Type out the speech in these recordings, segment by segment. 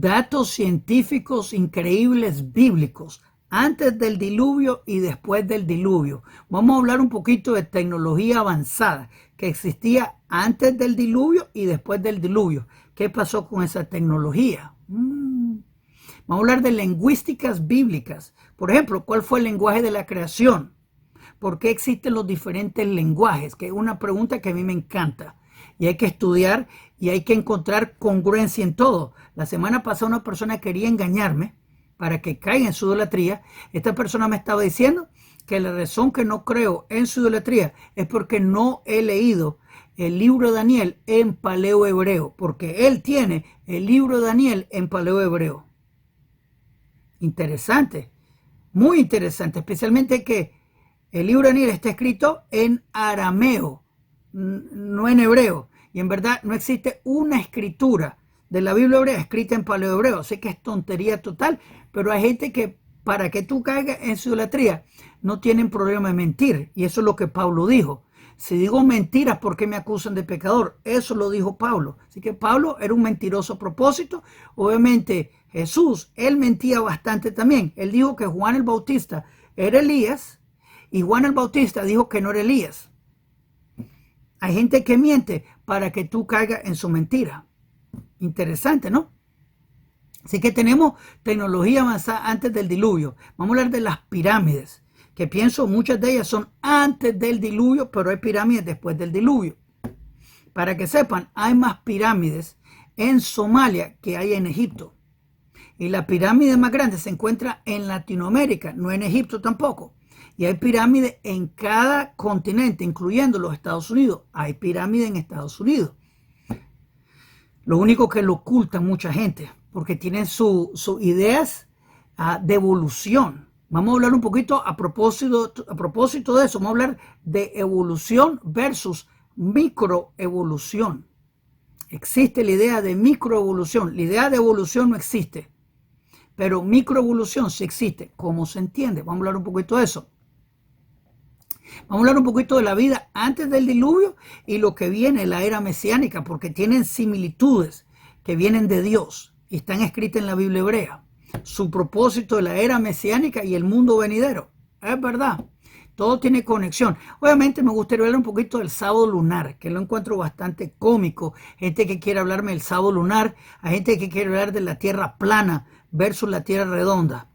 datos científicos increíbles bíblicos antes del diluvio y después del diluvio. Vamos a hablar un poquito de tecnología avanzada que existía antes del diluvio y después del diluvio. ¿Qué pasó con esa tecnología? Vamos a hablar de lingüísticas bíblicas. Por ejemplo, ¿cuál fue el lenguaje de la creación? ¿Por qué existen los diferentes lenguajes? Que es una pregunta que a mí me encanta. Y hay que estudiar y hay que encontrar congruencia en todo. La semana pasada una persona quería engañarme para que caiga en su idolatría. Esta persona me estaba diciendo que la razón que no creo en su idolatría es porque no he leído el libro de Daniel en paleo hebreo, porque él tiene el libro de Daniel en paleo hebreo. Interesante, muy interesante, especialmente que el libro de Daniel está escrito en arameo, no en hebreo, y en verdad no existe una escritura de la Biblia hebrea escrita en paleo hebreo. Sé que es tontería total, pero hay gente que para que tú caigas en su idolatría no tienen problema de mentir, y eso es lo que Pablo dijo. Si digo mentiras, ¿por qué me acusan de pecador? Eso lo dijo Pablo. Así que Pablo era un mentiroso a propósito. Obviamente Jesús, él mentía bastante también. Él dijo que Juan el Bautista era Elías y Juan el Bautista dijo que no era Elías. Hay gente que miente para que tú caigas en su mentira. Interesante, ¿no? Así que tenemos tecnología avanzada antes del diluvio. Vamos a hablar de las pirámides, que pienso muchas de ellas son antes del diluvio, pero hay pirámides después del diluvio. Para que sepan, hay más pirámides en Somalia que hay en Egipto. Y la pirámide más grande se encuentra en Latinoamérica, no en Egipto tampoco. Y hay pirámides en cada continente, incluyendo los Estados Unidos. Hay pirámides en Estados Unidos. Lo único que lo ocultan mucha gente, porque tienen sus ideas de evolución. Vamos a hablar un poquito a propósito de eso. Vamos a hablar de evolución versus microevolución. Existe la idea de microevolución. La idea de evolución no existe, pero microevolución sí existe. ¿Cómo se entiende? Vamos a hablar un poquito de eso. Vamos a hablar un poquito de la vida antes del diluvio y lo que viene, la era mesiánica, porque tienen similitudes que vienen de Dios y están escritas en la Biblia hebrea. Su propósito de la era mesiánica y el mundo venidero. Es verdad. Todo tiene conexión. Obviamente me gustaría hablar un poquito del sábado lunar, que lo encuentro bastante cómico. Gente que quiere hablarme del sábado lunar, hay gente que quiere hablar de la tierra plana versus la tierra redonda.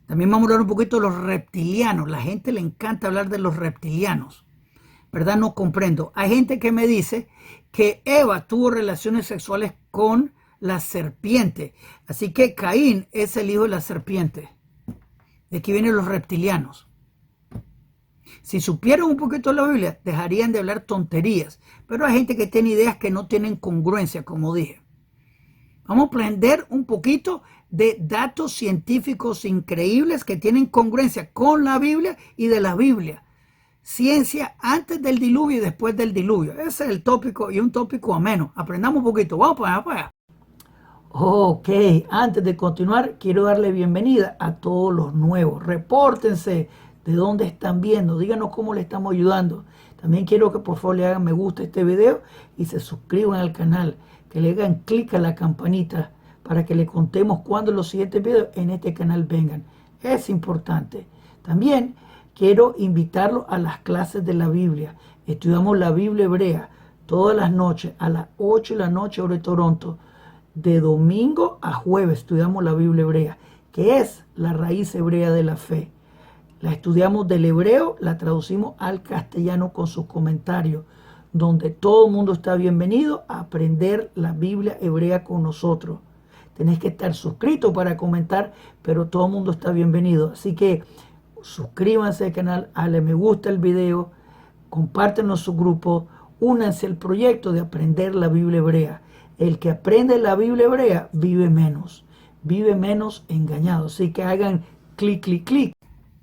También vamos a hablar un poquito de los reptilianos. La gente le encanta hablar de los reptilianos. ¿Verdad? No comprendo. Hay gente que me dice que Eva tuvo relaciones sexuales con la serpiente. Así que Caín es el hijo de la serpiente. De aquí vienen los reptilianos. Si supieran un poquito de la Biblia, dejarían de hablar tonterías. Pero hay gente que tiene ideas que no tienen congruencia, como dije. Vamos a aprender un poquito de datos científicos increíbles que tienen congruencia con la Biblia y de la Biblia. Ciencia antes del diluvio y después del diluvio. Ese es el tópico y un tópico ameno. Aprendamos un poquito. Vamos para allá. Ok, antes de continuar, quiero darle bienvenida a todos los nuevos. Repórtense de dónde están viendo. Díganos cómo le estamos ayudando. También quiero que por favor le hagan me gusta a este video y se suscriban al canal. Que le hagan clic a la campanita para que le contemos cuando los siguientes videos en este canal vengan. Es importante. También quiero invitarlo a las clases de la Biblia. Estudiamos la Biblia hebrea todas las noches a las 8 de la noche hora de Toronto. De domingo a jueves estudiamos la Biblia hebrea, que es la raíz hebrea de la fe. La estudiamos del hebreo, la traducimos al castellano con sus comentarios, donde todo el mundo está bienvenido a aprender la Biblia hebrea con nosotros. Tenés que estar suscrito para comentar, pero todo el mundo está bienvenido. Así que suscríbanse al canal, dale me gusta el video, compártenos su grupo, únanse al proyecto de aprender la Biblia hebrea. El que aprende la Biblia hebrea vive menos engañado. Así que hagan clic, clic, clic.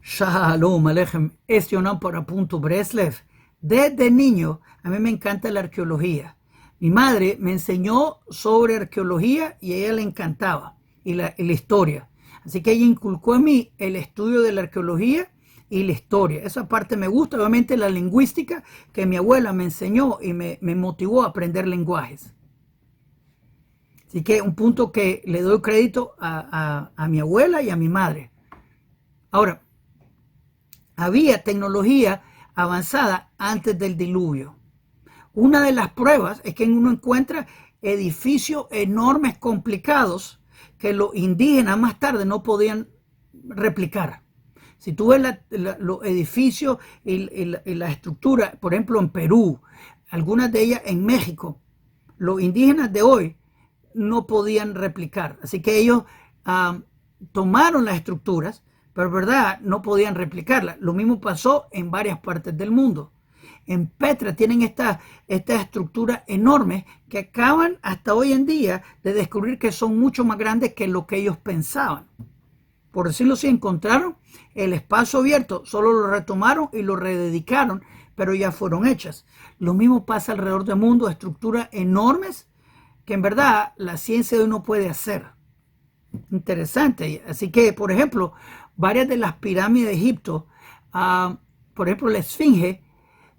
Shalom Aleichem, es Yonan para Punto Breslev. Desde niño a mí me encanta la arqueología. Mi madre me enseñó sobre arqueología y a ella le encantaba y la historia. Así que ella inculcó en mí el estudio de la arqueología y la historia. Esa parte me gusta. Obviamente la lingüística que mi abuela me enseñó y me motivó a aprender lenguajes. Así que un punto que le doy crédito a mi abuela y a mi madre. Ahora, había tecnología avanzada antes del diluvio. Una de las pruebas es que uno encuentra edificios enormes, complicados, que los indígenas más tarde no podían replicar. Si tú ves los edificios y la estructura, por ejemplo en Perú, algunas de ellas en México, los indígenas de hoy no podían replicar. Así que ellos tomaron las estructuras, pero verdad no podían replicarlas. Lo mismo pasó en varias partes del mundo. En Petra tienen estas estructuras enormes que acaban hasta hoy en día de descubrir que son mucho más grandes que lo que ellos pensaban. Por decirlo así, encontraron el espacio abierto, solo lo retomaron y lo rededicaron, pero ya fueron hechas. Lo mismo pasa alrededor del mundo, estructuras enormes que en verdad la ciencia de hoy no puede hacer. Interesante. Así que, por ejemplo, varias de las pirámides de Egipto, por ejemplo, la Esfinge,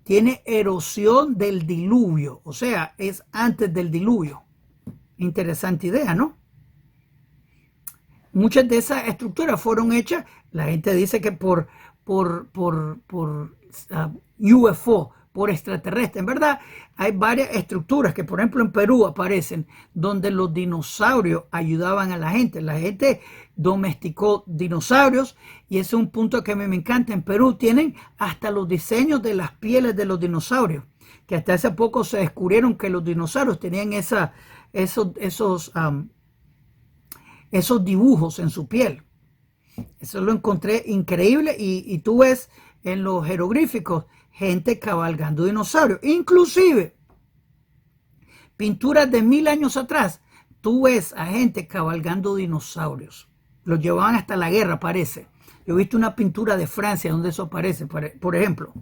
tiene erosión del diluvio, o sea, es antes del diluvio. Interesante idea, ¿no? Muchas de esas estructuras fueron hechas, la gente dice que por UFO, por extraterrestre. En verdad, hay varias estructuras que, por ejemplo, en Perú aparecen, donde los dinosaurios ayudaban a la gente. La gente domesticó dinosaurios y ese es un punto que a mí me encanta. En Perú tienen hasta los diseños de las pieles de los dinosaurios, que hasta hace poco se descubrieron que los dinosaurios tenían esos dibujos en su piel. Eso lo encontré increíble y tú ves en los jeroglíficos gente cabalgando dinosaurios. Inclusive, pinturas de 1000 años atrás, tú ves a gente cabalgando dinosaurios. Los llevaban hasta la guerra, parece. Yo he visto una pintura de Francia donde eso aparece, por ejemplo.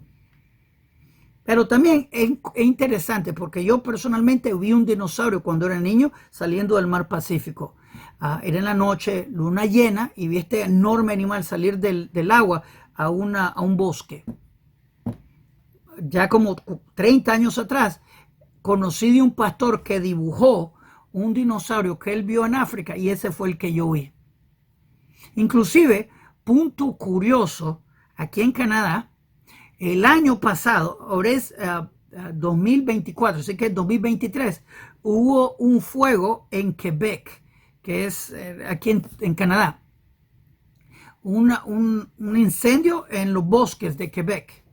Pero también es interesante porque yo personalmente vi un dinosaurio cuando era niño saliendo del mar Pacífico. Era en la noche, luna llena, y vi este enorme animal salir del agua a un bosque. Ya como 30 años atrás, conocí de un pastor que dibujó un dinosaurio que él vio en África y ese fue el que yo vi. Inclusive, punto curioso, aquí en Canadá, el año pasado, ahora es 2024, así que en 2023, hubo un fuego en Quebec, que es aquí en Canadá. Un incendio en los bosques de Quebec.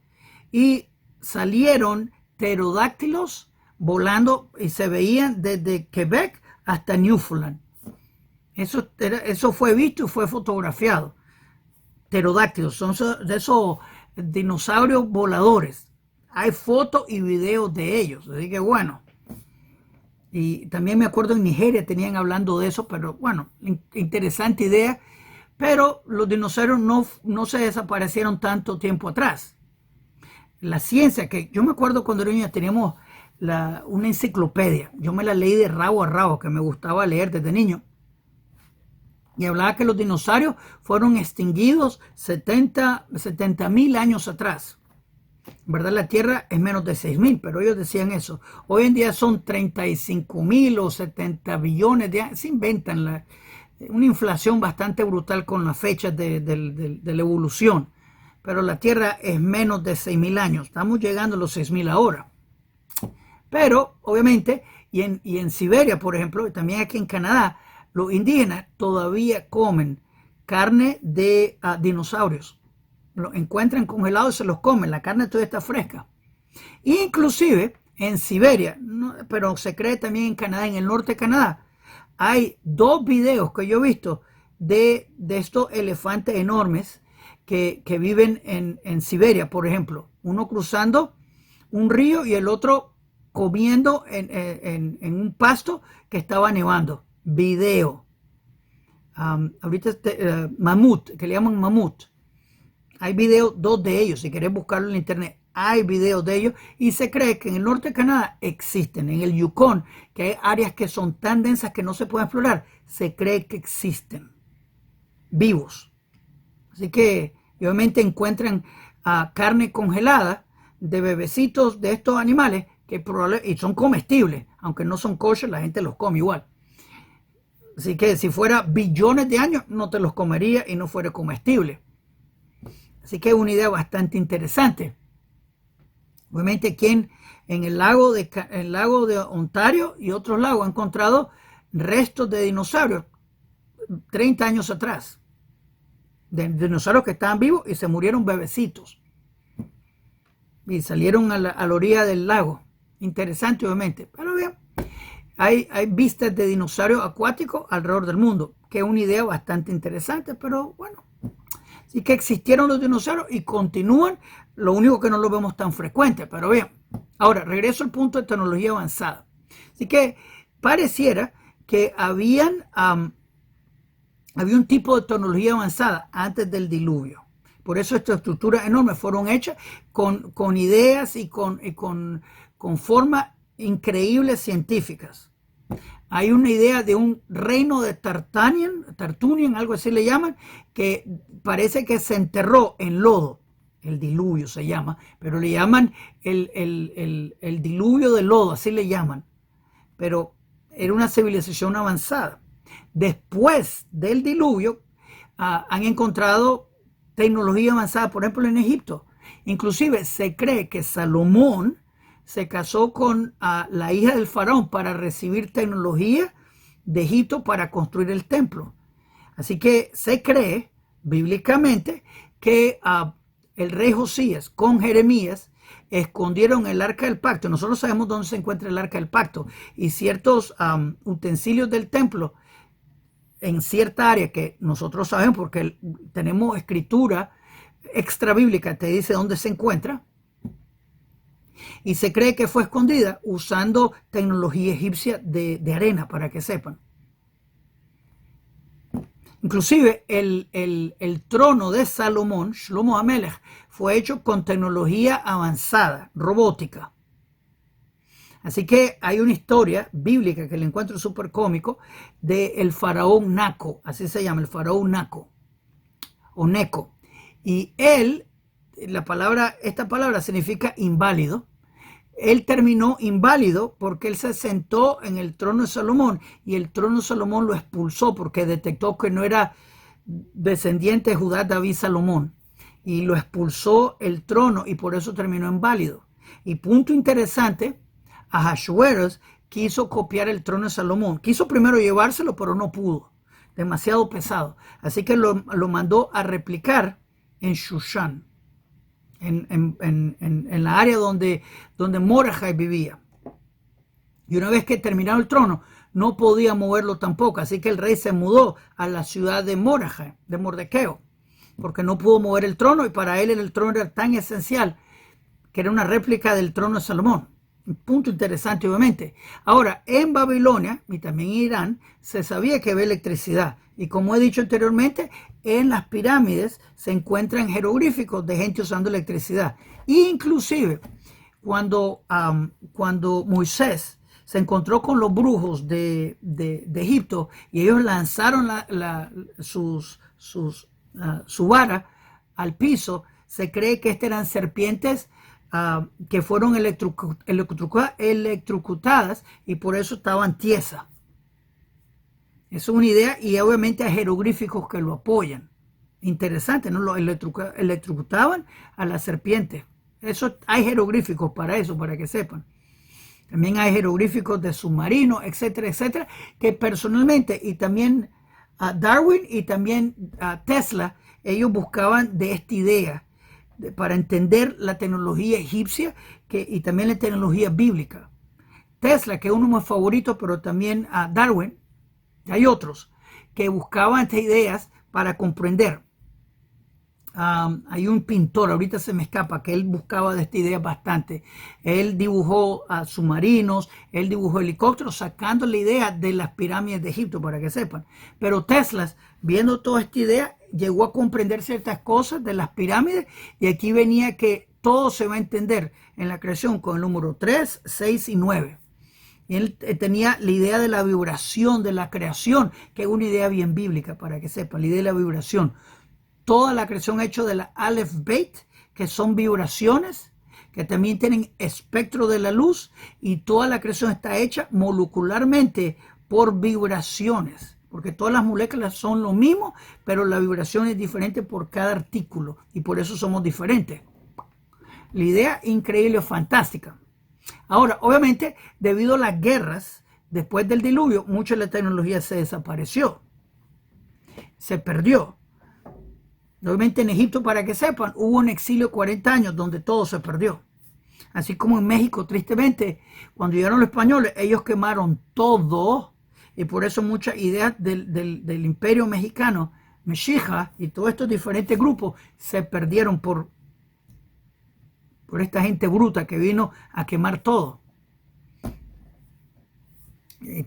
Y salieron pterodáctilos volando y se veían desde Quebec hasta Newfoundland. Eso fue visto y fue fotografiado. Pterodáctilos, son de esos dinosaurios voladores. Hay fotos y videos de ellos, así que bueno. Y también me acuerdo en Nigeria tenían hablando de eso, pero bueno, interesante idea. Pero los dinosaurios no se desaparecieron tanto tiempo atrás. La ciencia, que yo me acuerdo cuando era niño teníamos una enciclopedia. Yo me la leí de rabo a rabo, que me gustaba leer desde niño. Y hablaba que los dinosaurios fueron extinguidos 70.000 años atrás. En verdad la Tierra es menos de 6.000, pero ellos decían eso. Hoy en día son 35.000 o 70 billones de años. Se inventan una inflación bastante brutal con las fechas de la evolución. Pero la Tierra es menos de 6.000 años. Estamos llegando a los 6.000 ahora. Pero, obviamente, y en Siberia, por ejemplo, y también aquí en Canadá, los indígenas todavía comen carne de dinosaurios. Lo encuentran congelados y se los comen. La carne todavía está fresca. Inclusive en Siberia, pero se cree también en Canadá, en el norte de Canadá, hay 2 videos que yo he visto de estos elefantes enormes que viven en Siberia, por ejemplo. Uno cruzando un río y el otro comiendo en un pasto que estaba nevando. Video. Ahorita mamut, que le llaman mamut. Hay videos, 2 de ellos, si querés buscarlo en internet. Hay videos de ellos y se cree que en el norte de Canadá existen. En el Yukon, que hay áreas que son tan densas que no se pueden explorar, se cree que existen vivos. Así que obviamente encuentran carne congelada de bebecitos de estos animales que y son comestibles, aunque no son kosher, la gente los come igual. Así que si fuera billones de años, no te los comería y no fuera comestible. Así que es una idea bastante interesante. Obviamente, quien en el lago de Ontario y otros lagos ha encontrado restos de dinosaurios 30 años atrás. De dinosaurios que estaban vivos y se murieron bebecitos. Y salieron a la orilla del lago. Interesante, obviamente. Pero bien, hay vistas de dinosaurios acuáticos alrededor del mundo, que es una idea bastante interesante, pero bueno. Así que existieron los dinosaurios y continúan, lo único que no lo vemos tan frecuente, pero bien. Ahora, regreso al punto de tecnología avanzada. Así que pareciera que había un tipo de tecnología avanzada antes del diluvio. Por eso estas estructuras enormes fueron hechas con ideas y con formas increíbles científicas. Hay una idea de un reino de Tartunian, algo así le llaman, que parece que se enterró en lodo. El diluvio se llama, pero le llaman el diluvio de lodo, así le llaman. Pero era una civilización avanzada. Después del diluvio, han encontrado tecnología avanzada, por ejemplo, en Egipto. Inclusive se cree que Salomón se casó con la hija del faraón para recibir tecnología de Egipto para construir el templo. Así que se cree bíblicamente que el rey Josías con Jeremías escondieron el arca del pacto. Nosotros sabemos dónde se encuentra el arca del pacto y ciertos utensilios del templo en cierta área que nosotros sabemos porque tenemos escritura extra bíblica, te dice dónde se encuentra. Y se cree que fue escondida usando tecnología egipcia de arena, para que sepan. Inclusive el trono de Salomón, Shlomo HaMelech, fue hecho con tecnología avanzada, robótica. Así que hay una historia bíblica que le encuentro súper cómico del faraón Naco, así se llama, el faraón Naco, o Neco. Y él, esta palabra significa inválido. Él terminó inválido porque él se sentó en el trono de Salomón y el trono de Salomón lo expulsó porque detectó que no era descendiente de Judá, David, Salomón. Y lo expulsó el trono y por eso terminó inválido. Y punto interesante, Ahasuerus quiso copiar el trono de Salomón. Quiso primero llevárselo, pero no pudo. Demasiado pesado. Así que lo mandó a replicar en Shushan. En la área donde Mordecai vivía. Y una vez que terminó el trono, no podía moverlo tampoco. Así que el rey se mudó a la ciudad de Mordecai, de Mordequeo, porque no pudo mover el trono y para él el trono era tan esencial que era una réplica del trono de Salomón. Un punto interesante, obviamente. Ahora, en Babilonia y también en Irán se sabía que había electricidad. Y como he dicho anteriormente, en las pirámides se encuentran jeroglíficos de gente usando electricidad. Inclusive, cuando Moisés se encontró con los brujos de Egipto y ellos lanzaron su vara al piso, se cree que estas eran serpientes que fueron electrocutadas y por eso estaban tiesas. Es una idea y obviamente hay jeroglíficos que lo apoyan. Interesante, ¿no? Lo electrocutaban a la serpiente. Eso, hay jeroglíficos para eso, para que sepan. También hay jeroglíficos de submarinos, etcétera, etcétera, que personalmente y también Darwin y también Tesla, ellos buscaban de esta idea para entender la tecnología egipcia y también la tecnología bíblica. Tesla, que es uno de mis favoritos, pero también Darwin, hay otros que buscaban estas ideas para comprender. Hay un pintor, ahorita se me escapa, que él buscaba de esta idea bastante. Él dibujó submarinos, él dibujó helicópteros, sacando la idea de las pirámides de Egipto, para que sepan. Pero Tesla, viendo toda esta idea, llegó a comprender ciertas cosas de las pirámides y aquí venía que todo se va a entender en la creación con el número 3, 6 y 9. Y él tenía la idea de la vibración de la creación, que es una idea bien bíblica, para que sepan, la idea de la vibración. Toda la creación hecha de la Aleph Beit, que son vibraciones, que también tienen espectro de la luz, y toda la creación está hecha molecularmente por vibraciones porque todas las moléculas son lo mismo, pero la vibración es diferente por cada artículo y por eso somos diferentes. La idea increíble, fantástica. Ahora, obviamente, debido a las guerras, después del diluvio, mucha de la tecnología se desapareció, se perdió. Obviamente en Egipto, para que sepan, hubo un exilio de 40 años donde todo se perdió. Así como en México, tristemente, cuando llegaron los españoles, ellos quemaron todo, y por eso muchas ideas del imperio mexicano, Mexica y todos estos diferentes grupos se perdieron por esta gente bruta que vino a quemar todo.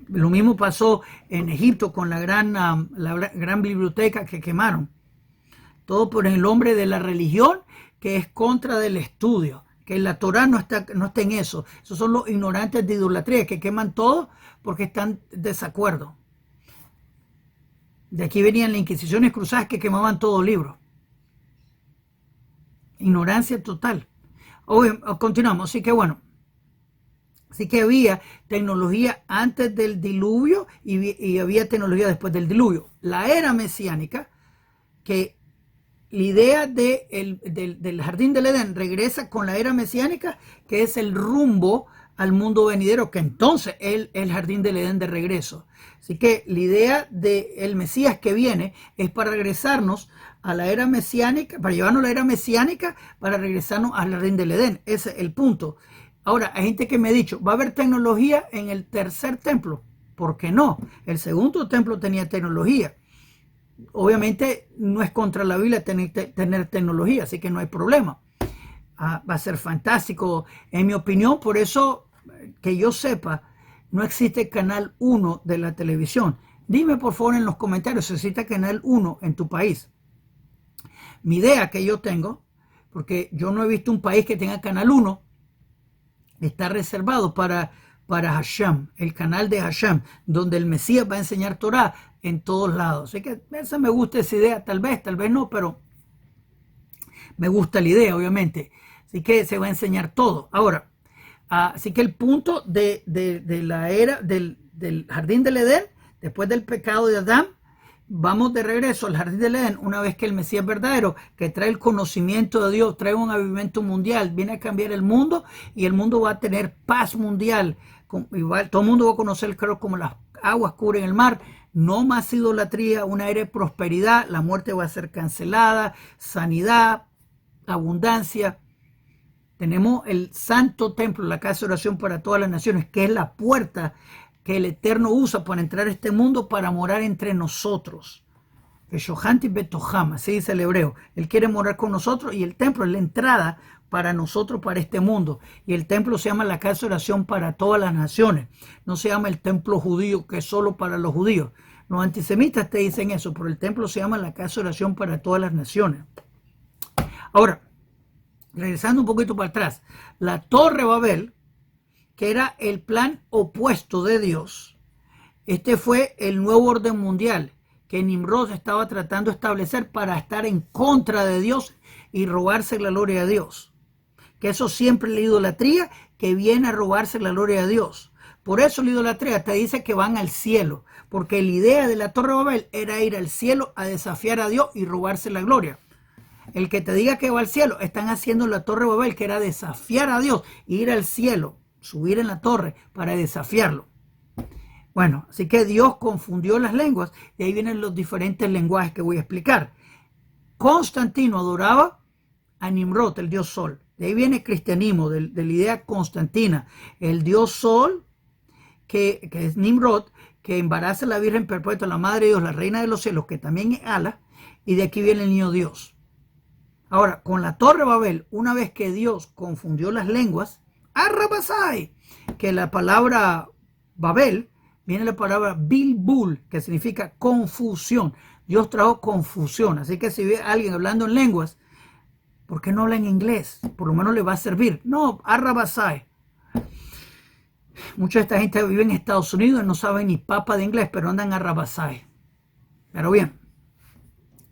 Lo mismo pasó en Egipto con la gran biblioteca que quemaron. Todo por el nombre de la religión que es contra del estudio. Que la Torah no está en eso. Esos son los ignorantes de idolatría que queman todo porque están en desacuerdo. De aquí venían las inquisiciones cruzadas que quemaban todo libro. Ignorancia total. Continuamos, así que bueno. Así que había tecnología antes del diluvio y había tecnología después del diluvio. La era mesiánica, que la idea del jardín del Edén regresa con la era mesiánica, que es el rumbo al mundo venidero, que entonces es el jardín del Edén de regreso. Así que la idea del Mesías que viene es para regresarnos a la era mesiánica, para llevarnos a la era mesiánica, para regresarnos al jardín del Edén. Ese es el punto. Ahora, hay gente que me ha dicho, ¿va a haber tecnología en el tercer templo? ¿Por qué no? El segundo templo tenía tecnología. Obviamente no es contra la Biblia tener tecnología, así que no hay problema. Va a ser fantástico, en mi opinión. Por eso, que yo sepa, no existe Canal 1 de la televisión. Dime por favor en los comentarios si existe Canal 1 en tu país. Mi idea que yo tengo, porque yo no he visto un país que tenga Canal 1, está reservado para Hashem, el canal de Hashem, donde el Mesías va a enseñar Torah en todos lados. Así que me gusta esa idea, tal vez no, pero me gusta la idea, obviamente. Así que se va a enseñar todo. Ahora, así que el punto de la era del jardín del Edén, después del pecado de Adán, vamos de regreso al jardín del Edén una vez que el Mesías verdadero, que trae el conocimiento de Dios, trae un avivamiento mundial, viene a cambiar el mundo y el mundo va a tener paz mundial. Igual, todo el mundo va a conocer, creo, como las aguas cubren el mar. No más idolatría, una era de prosperidad, la muerte va a ser cancelada, sanidad, abundancia. Tenemos el santo templo, la casa de oración para todas las naciones, que es la puerta que el Eterno usa para entrar a este mundo, para morar entre nosotros. Veshohanti betoham, así dice el hebreo. Él quiere morar con nosotros y el templo es la entrada para nosotros, para este mundo. Y el templo se llama la casa de oración para todas las naciones. No se llama el templo judío, que es solo para los judíos. Los antisemitas te dicen eso, pero el templo se llama la casa de oración para todas las naciones. Ahora, regresando un poquito para atrás, la Torre Babel, que era el plan opuesto de Dios. Este fue el nuevo orden mundial que Nimrod estaba tratando de establecer para estar en contra de Dios y robarse la gloria de Dios. Que eso siempre es la idolatría que viene a robarse la gloria de Dios. Por eso la idolatría te dice que van al cielo, porque la idea de la Torre de Babel era ir al cielo a desafiar a Dios y robarse la gloria. El que te diga que va al cielo, están haciendo la Torre de Babel, que era desafiar a Dios, ir al cielo, subir en la torre para desafiarlo. Bueno, así que Dios confundió las lenguas y ahí vienen los diferentes lenguajes que voy a explicar. Constantino adoraba a Nimrod, el dios Sol. De ahí viene el cristianismo, de la idea constantina. El dios Sol, que es Nimrod, que embaraza a la Virgen Perpetua, la Madre de Dios, la Reina de los Cielos, que también es Ala, y de aquí viene el niño Dios. Ahora, con la Torre de Babel, una vez que Dios confundió las lenguas, Arrabasai, que la palabra Babel viene la palabra Bilbul, que significa confusión. Dios trajo confusión. Así que si ve a alguien hablando en lenguas, ¿por qué no habla en inglés? Por lo menos le va a servir. No, Arrabasai. Mucha de esta gente vive en Estados Unidos y no sabe ni papa de inglés, pero andan Arrabasai. Pero bien,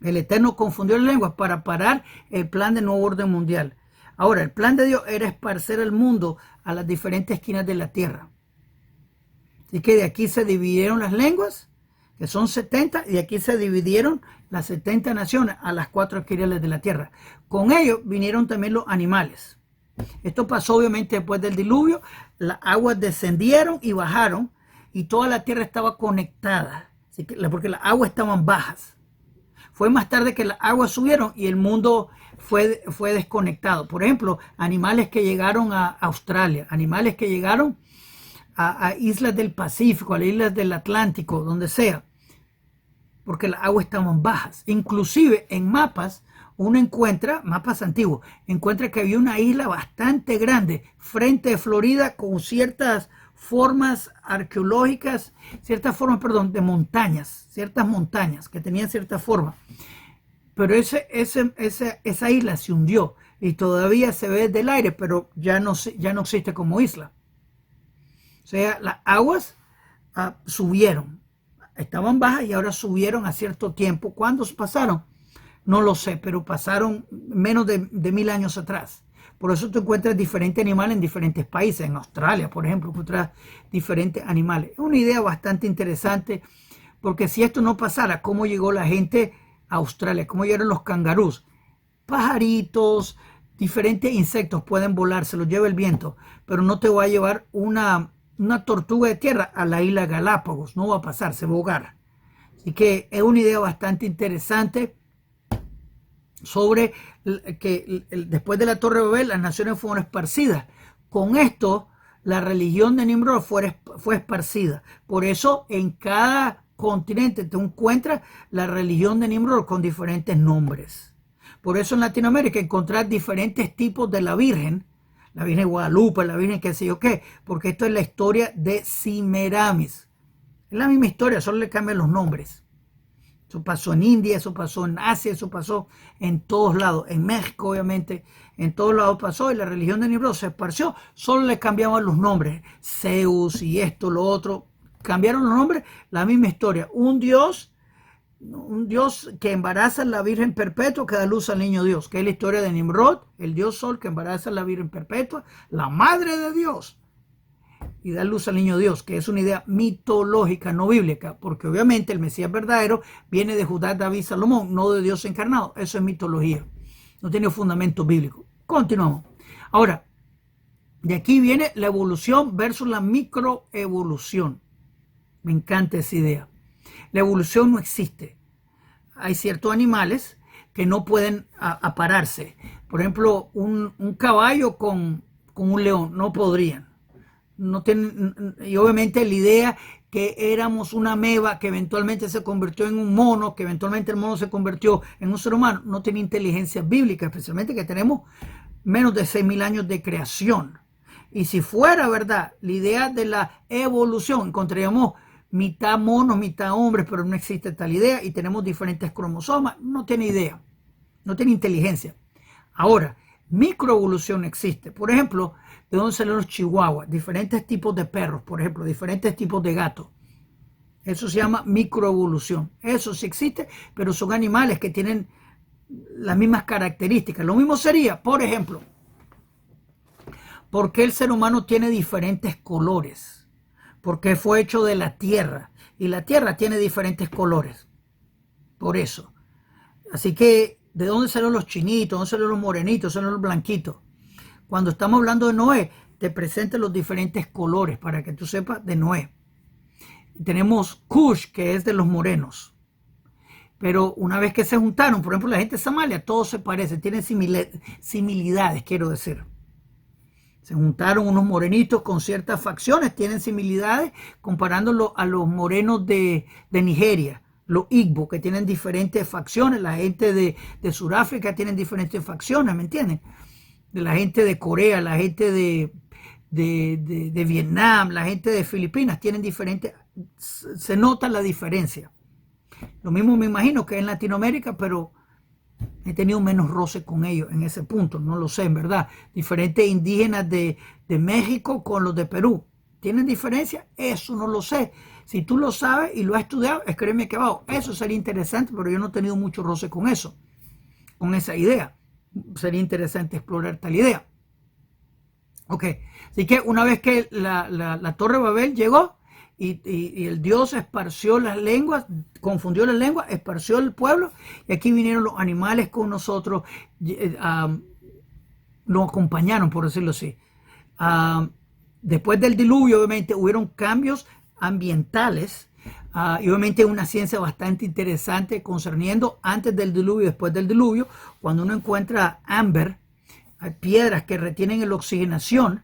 el Eterno confundió las lenguas para parar el plan del nuevo orden mundial. Ahora, el plan de Dios era esparcer el mundo a las diferentes esquinas de la tierra. Así que de aquí se dividieron las lenguas, que son 70, y aquí se dividieron las 70 naciones a las 4 esquirales de la tierra. Con ellos vinieron también los animales. Esto pasó obviamente después del diluvio. Las aguas descendieron y bajaron, y toda la tierra estaba conectada, porque las aguas estaban bajas. Fue más tarde que las aguas subieron y el mundo fue desconectado. Por ejemplo, animales que llegaron a Australia, animales que llegaron a islas del Pacífico, a las islas del Atlántico, donde sea, porque las aguas estaban bajas. Inclusive en mapas, uno encuentra, mapas antiguos, encuentra que había una isla bastante grande frente a Florida con ciertas formas arqueológicas, de montañas, ciertas montañas que tenían cierta forma. Pero esa isla se hundió y todavía se ve desde el aire, pero ya no existe como isla. O sea, las aguas subieron, estaban bajas y ahora subieron a cierto tiempo. ¿Cuándo pasaron? No lo sé, pero pasaron menos de 1000 años atrás. Por eso tú encuentras diferentes animales en diferentes países. En Australia, por ejemplo, encuentras diferentes animales. Es una idea bastante interesante, porque si esto no pasara, ¿cómo llegó la gente a Australia? ¿Cómo llegaron los cangarús? Pajaritos, diferentes insectos pueden volar, se los lleva el viento, pero no te va a llevar una tortuga de tierra a la isla Galápagos. No va a pasar, se va a ahogar. Así que es una idea bastante interesante sobre que después de la Torre de Babel las naciones fueron esparcidas. Con esto la religión de Nimrod fue esparcida. Por eso en cada continente te encuentras la religión de Nimrod con diferentes nombres. Por eso en Latinoamérica encontrar diferentes tipos de la Virgen de Guadalupe, la Virgen qué sé yo qué, porque esto es la historia de Semiramis. Es la misma historia, solo le cambian los nombres. Eso pasó en India, eso pasó en Asia, eso pasó en todos lados. En México, obviamente, en todos lados pasó y la religión de Nimrod se esparció. Solo le cambiaban los nombres. Zeus y esto, lo otro. Cambiaron los nombres, la misma historia. Un Dios que embaraza a la Virgen Perpetua, que da luz al niño Dios. Que es la historia de Nimrod, el Dios Sol que embaraza a la Virgen Perpetua, la Madre de Dios. Y dar luz al niño Dios, que es una idea mitológica, no bíblica, porque obviamente el Mesías verdadero viene de Judá, David, Salomón, no de Dios encarnado. Eso es mitología, no tiene fundamento bíblico. Continuamos. Ahora, de aquí viene la evolución versus la microevolución. Me encanta esa idea. La evolución no existe. Hay ciertos animales que no pueden apararse. Por ejemplo, un caballo con un león no podrían. No tienen, y obviamente la idea que éramos una ameba que eventualmente se convirtió en un mono, que eventualmente el mono se convirtió en un ser humano, no tiene inteligencia bíblica, especialmente que tenemos menos de 6000 años de creación. Y si fuera verdad la idea de la evolución, encontraríamos mitad monos, mitad hombres, pero no existe tal idea y tenemos diferentes cromosomas. No tiene idea, no tiene inteligencia. Ahora, microevolución existe. Por ejemplo, ¿de dónde salen los chihuahuas? Diferentes tipos de perros, por ejemplo, diferentes tipos de gatos. Eso se llama microevolución. Eso sí existe, pero son animales que tienen las mismas características. Lo mismo sería, por ejemplo, ¿por qué el ser humano tiene diferentes colores? Porque fue hecho de la tierra y la tierra tiene diferentes colores. Por eso. Así que, ¿de dónde salen los chinitos? ¿Dónde salen los morenitos? ¿Dónde salen los blanquitos? Cuando estamos hablando de Noé, te presento los diferentes colores para que tú sepas de Noé. Tenemos Cush, que es de los morenos. Pero una vez que se juntaron, por ejemplo, la gente de Somalia, todos se parecen, tienen similitudes, quiero decir. Se juntaron unos morenitos con ciertas facciones, tienen similitudes comparándolo a los morenos de Nigeria, los Igbo, que tienen diferentes facciones. La gente de Sudáfrica tienen diferentes facciones, ¿me entienden? De la gente de Corea, la gente de Vietnam, la gente de Filipinas, tienen diferentes, se nota la diferencia. Lo mismo me imagino que en Latinoamérica, pero he tenido menos roce con ellos en ese punto, no lo sé, en verdad. Diferentes indígenas de México con los de Perú, ¿tienen diferencia? Eso no lo sé. Si tú lo sabes y lo has estudiado, escríbeme aquí abajo. Eso sería interesante, pero yo no he tenido mucho roce con eso, con esa idea. Sería interesante explorar tal idea. Ok, así que una vez que la Torre de Babel llegó y el Dios esparció las lenguas, confundió las lenguas, esparció el pueblo, y aquí vinieron los animales con nosotros, nos acompañaron, por decirlo así. Después del diluvio, obviamente, hubieron cambios ambientales, y obviamente una ciencia bastante interesante concerniendo antes del diluvio y después del diluvio. Cuando uno encuentra ámbar, hay piedras que retienen la oxigenación.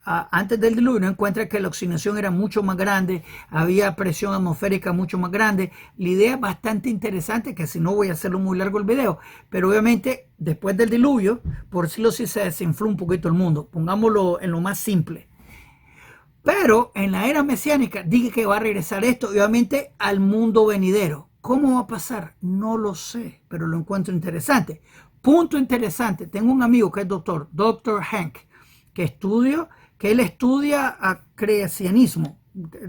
Antes del diluvio uno encuentra que la oxigenación era mucho más grande, había presión atmosférica mucho más grande. La idea es bastante interesante, que si no voy a hacerlo muy largo el video, pero obviamente después del diluvio, por decirlo así, se desinfló un poquito el mundo. Pongámoslo en lo más simple. Pero en la era mesiánica dije que va a regresar esto, obviamente, al mundo venidero. ¿Cómo va a pasar? No lo sé, pero lo encuentro interesante. Punto interesante. Tengo un amigo que es Dr. Hank, que él estudia a creacionismo.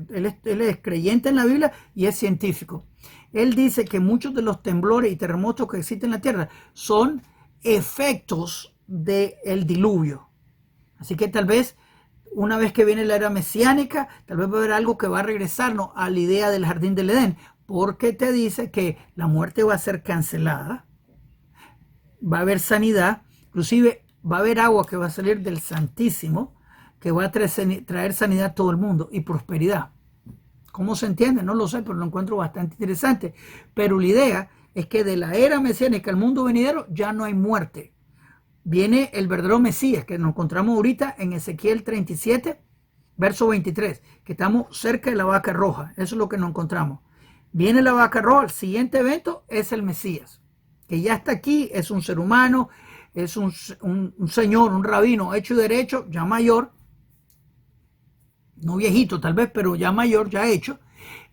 Él es creyente en la Biblia y es científico. Él dice que muchos de los temblores y terremotos que existen en la Tierra son efectos del diluvio. Así que tal vez una vez que viene la era mesiánica, tal vez va a haber algo que va a regresarnos a la idea del jardín del Edén, porque te dice que la muerte va a ser cancelada, va a haber sanidad, inclusive va a haber agua que va a salir del Santísimo, que va a traer sanidad a todo el mundo y prosperidad. ¿Cómo se entiende? No lo sé, pero lo encuentro bastante interesante. Pero la idea es que de la era mesiánica al mundo venidero ya no hay muerte. Viene el verdadero Mesías, que nos encontramos ahorita en Ezequiel 37, verso 23, que estamos cerca de la vaca roja. Eso es lo que nos encontramos. Viene la vaca roja, el siguiente evento es el Mesías, que ya está aquí, es un ser humano, es un señor, un rabino hecho y derecho, ya mayor, no viejito tal vez, pero ya mayor, ya hecho,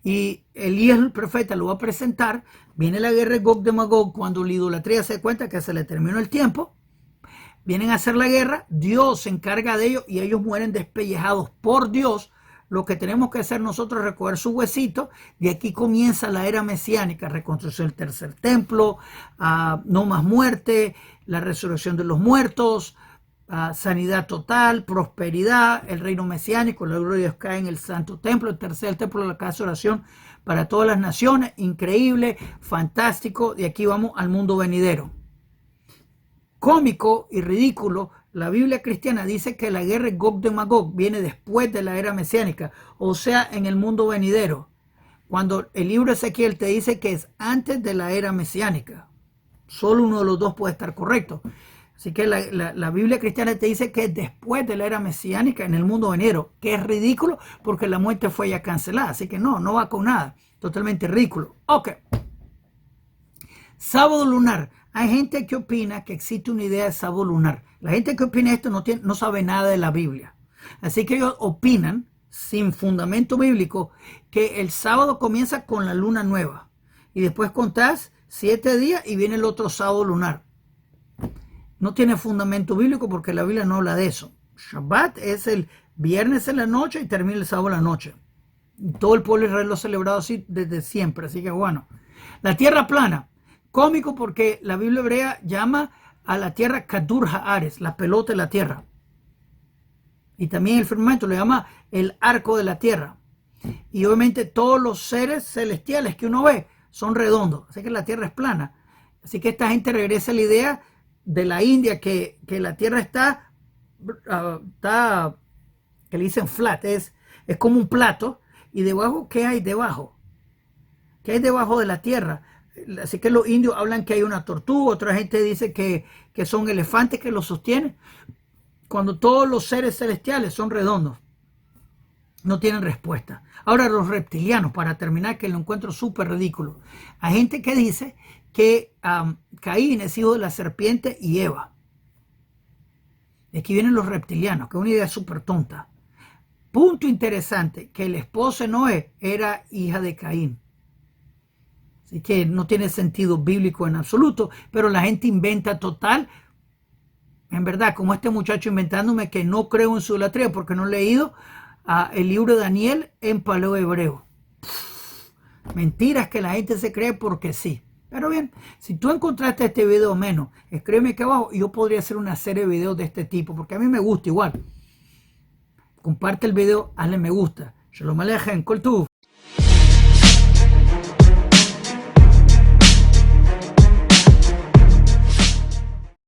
y Elías el profeta lo va a presentar. Viene la guerra de Gog de Magog, cuando la idolatría se da cuenta que se le terminó el tiempo. Vienen a hacer la guerra, Dios se encarga de ellos y ellos mueren despellejados por Dios. Lo que tenemos que hacer nosotros es recoger su huesito. De aquí comienza la era mesiánica, reconstrucción del tercer templo, no más muerte, la resurrección de los muertos, sanidad total, prosperidad, el reino mesiánico, la gloria de Dios cae en el santo templo, el tercer templo de la casa de oración para todas las naciones. Increíble, fantástico. De aquí vamos al mundo venidero. Cómico y ridículo, la Biblia cristiana dice que la guerra de Gog de Magog viene después de la era mesiánica, o sea, en el mundo venidero, cuando el libro de Ezequiel te dice que es antes de la era mesiánica. Solo uno de los dos puede estar correcto. Así que la Biblia cristiana te dice que es después de la era mesiánica en el mundo venidero, que es ridículo porque la muerte fue ya cancelada. Así que no va con nada. Totalmente ridículo. Ok. Sábado lunar. Hay gente que opina que existe una idea de sábado lunar. La gente que opina esto no sabe nada de la Biblia. Así que ellos opinan, sin fundamento bíblico, que el sábado comienza con la luna nueva. Y después contás 7 días y viene el otro sábado lunar. No tiene fundamento bíblico porque la Biblia no habla de eso. Shabbat es el viernes en la noche y termina el sábado en la noche. Todo el pueblo de Israel lo ha celebrado así desde siempre. Así que bueno. La tierra plana. Cómico porque la Biblia hebrea llama a la tierra Kadur Haaretz, la pelota de la tierra. Y también el firmamento lo llama el arco de la tierra. Y obviamente todos los seres celestiales que uno ve son redondos. Así que la tierra es plana. Así que esta gente regresa a la idea de la India que la tierra está que le dicen flat, es como un plato. Y debajo, ¿qué hay debajo? ¿Qué hay debajo de la tierra? Así que los indios hablan que hay una tortuga, otra gente dice que son elefantes que lo sostienen. Cuando todos los seres celestiales son redondos, no tienen respuesta. Ahora los reptilianos, para terminar, que lo encuentro súper ridículo. Hay gente que dice que Caín es hijo de la serpiente y Eva. De aquí vienen los reptilianos, que es una idea súper tonta. Punto interesante, que el esposo de Noé era hija de Caín. Así que no tiene sentido bíblico en absoluto, pero la gente inventa total. En verdad, como este muchacho inventándome que no creo en su idolatría porque no he leído el libro de Daniel en paleo hebreo. Mentiras que la gente se cree porque sí. Pero bien, si tú encontraste este video menos, escríbeme aquí abajo y yo podría hacer una serie de videos de este tipo, porque a mí me gusta igual. Comparte el video, hazle me gusta. Shalom Aleichem, Kol Tuv.